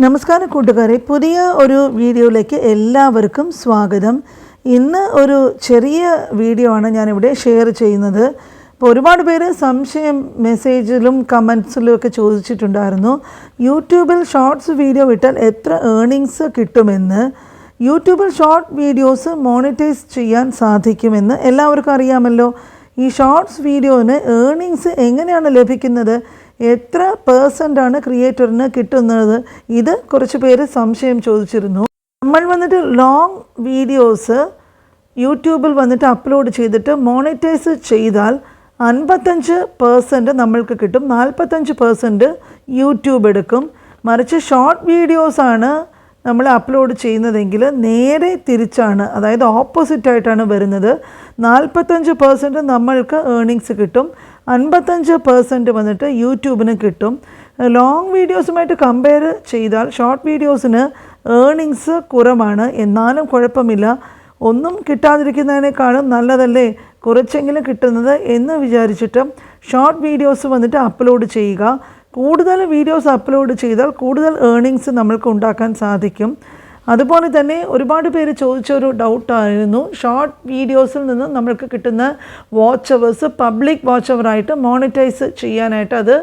നമസ്കാരം കൂട്ടുകാരെ, പുതിയ ഒരു വീഡിയോയിലേക്ക് എല്ലാവർക്കും സ്വാഗതം. ഇന്ന് ഒരു ചെറിയ വീഡിയോ ആണ് ഞാനിവിടെ ഷെയർ ചെയ്യുന്നത്. അപ്പോൾ ഒരുപാട് പേര് സംശയം മെസ്സേജിലും കമൻസിലും ഒക്കെ ചോദിച്ചിട്ടുണ്ടായിരുന്നു, യൂട്യൂബിൽ ഷോർട്സ് വീഡിയോ ഇട്ടാൽ എത്ര ഏർണിങ്സ് കിട്ടുമെന്ന്. യൂട്യൂബിൽ ഷോർട്ട് വീഡിയോസ് മോണിറ്റൈസ് ചെയ്യാൻ സാധിക്കുമെന്ന് എല്ലാവർക്കും അറിയാമല്ലോ. ഈ ഷോർട്സ് വീഡിയോന് ഏർണിങ്സ് എങ്ങനെയാണ് ലഭിക്കുന്നത്, എത്ര % ക്രിയേറ്ററിന് കിട്ടുന്നത്, ഇത് കുറച്ച് പേര് സംശയം ചോദിച്ചിരുന്നു. നമ്മൾ ലോങ് വീഡിയോസ് യൂട്യൂബിൽ അപ്ലോഡ് ചെയ്തിട്ട് മോണിറ്റൈസ് ചെയ്താൽ 55% നമ്മൾക്ക് കിട്ടും, 45% യൂട്യൂബ് എടുക്കും. മറിച്ച് ഷോർട്ട് വീഡിയോസാണ് നമ്മൾ അപ്ലോഡ് ചെയ്യുന്നതെങ്കിൽ നേരെ തിരിച്ചാണ്, അതായത് ഓപ്പോസിറ്റായിട്ടാണ് വരുന്നത്. 45% നമ്മൾക്ക് ഏർണിങ്സ് കിട്ടും, 55% യൂട്യൂബിന് കിട്ടും. ലോങ് വീഡിയോസുമായിട്ട് കമ്പയർ ചെയ്താൽ ഷോർട്ട് വീഡിയോസിന് ഏർണിങ്സ് കുറവാണ്. എന്നാലും കുഴപ്പമില്ല, ഒന്നും കിട്ടാതിരിക്കുന്നതിനേക്കാളും നല്ലതല്ലേ കുറച്ചെങ്കിലും കിട്ടുന്നത് എന്ന് വിചാരിച്ചിട്ട് ഷോർട്ട് വീഡിയോസ് അപ്ലോഡ് ചെയ്യുക. കൂടുതൽ വീഡിയോസ് അപ്ലോഡ് ചെയ്താൽ കൂടുതൽ ഏർണിങ്സ് നമ്മൾക്ക് ഉണ്ടാക്കാൻ സാധിക്കും. അതുപോലെ തന്നെ ഒരുപാട് പേര് ചോദിച്ചൊരു ഡൗട്ടായിരുന്നു, ഷോർട്ട് വീഡിയോസിൽ നിന്ന് നമ്മൾക്ക് കിട്ടുന്ന വാച്ച് അവേഴ്സ് പബ്ലിക് വാച്ച് അവറായിട്ട് മോണിറ്റൈസ് ചെയ്യാനായിട്ട് അത്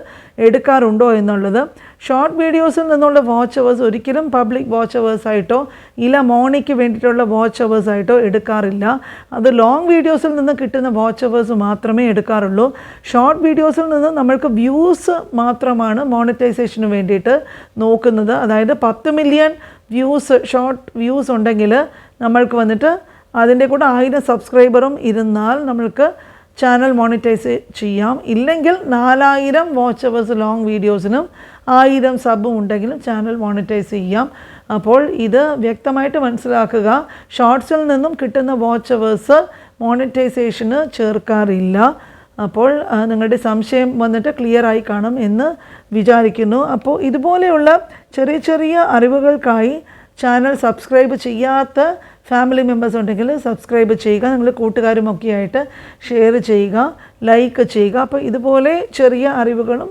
എടുക്കാറുണ്ടോ എന്നുള്ളത്. ഷോർട്ട് വീഡിയോസിൽ നിന്നുള്ള വാച്ച് അവേഴ്സ് ഒരിക്കലും പബ്ലിക് വാച്ച് അവേഴ്സായിട്ടോ ഇല്ല മോണിക്ക് വേണ്ടിയിട്ടുള്ള വാച്ച് അവേഴ്സായിട്ടോ എടുക്കാറില്ല. അത് ലോങ് വീഡിയോസിൽ നിന്ന് കിട്ടുന്ന വാച്ച് അവേഴ്സ് മാത്രമേ എടുക്കാറുള്ളൂ. ഷോർട്ട് വീഡിയോസിൽ നിന്ന് നമ്മൾക്ക് വ്യൂസ് മാത്രമാണ് മോണിറ്റൈസേഷന് വേണ്ടിയിട്ട് നോക്കുന്നത്. അതായത് 10 മില്യൺ വ്യൂസ്, ഷോർട്ട് വ്യൂസ് ഉണ്ടെങ്കിൽ നമ്മൾക്ക് അതിൻ്റെ കൂടെ 1000 സബ്സ്ക്രൈബറും ഇരുന്നാൽ നമ്മൾക്ക് ചാനൽ മോണിറ്റൈസ് ചെയ്യാം. ഇല്ലെങ്കിൽ 4000 വാച്ച് അവേഴ്സ് ലോങ് വീഡിയോസിനും 1000 സബും ഉണ്ടെങ്കിലും ചാനൽ മോണിറ്റൈസ് ചെയ്യാം. അപ്പോൾ ഇത് വ്യക്തമായിട്ട് മനസ്സിലാക്കുക, ഷോർട്സിൽ നിന്നും കിട്ടുന്ന വാച്ച് അവേഴ്സ് മോണിറ്റൈസേഷന് ചേർക്കാറില്ല. അപ്പോൾ നിങ്ങളുടെ സംശയം ക്ലിയറായി കാണും എന്ന് വിചാരിക്കുന്നു. അപ്പോൾ ഇതുപോലെയുള്ള ചെറിയ ചെറിയ അറിവുകൾക്കായി ചാനൽ സബ്സ്ക്രൈബ് ചെയ്യാത്ത ഫാമിലി മെമ്പേഴ്സ് ഉണ്ടെങ്കിൽ സബ്സ്ക്രൈബ് ചെയ്യുക, നിങ്ങൾ കൂട്ടുകാരുമൊക്കെ ആയിട്ട് ഷെയർ ചെയ്യുക, ലൈക്ക് ചെയ്യുക. അപ്പോൾ ഇതുപോലെ ചെറിയ അറിവുകളും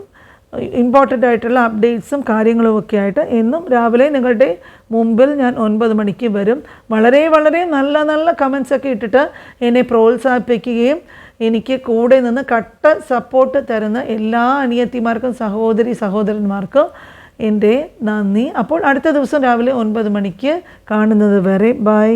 ഇമ്പോർട്ടൻ്റ് ആയിട്ടുള്ള അപ്ഡേറ്റ്സും കാര്യങ്ങളുമൊക്കെ ആയിട്ട് എന്നും രാവിലെ നിങ്ങളുടെ മുമ്പിൽ ഞാൻ 9 മണിക്ക് വരും. വളരെ വളരെ നല്ല നല്ല കമൻസൊക്കെ ഇട്ടിട്ട് എന്നെ പ്രോത്സാഹിപ്പിക്കുകയും എനിക്ക് കൂടെ നിന്ന് കട്ട സപ്പോർട്ട് തരുന്ന എല്ലാ അനിയത്തിമാർക്കും സഹോദരന്മാർക്കും എൻ്റെ നന്ദി. അപ്പോൾ അടുത്ത ദിവസം രാവിലെ 9 മണിക്ക് കാണുന്നത് വരെ ബൈ.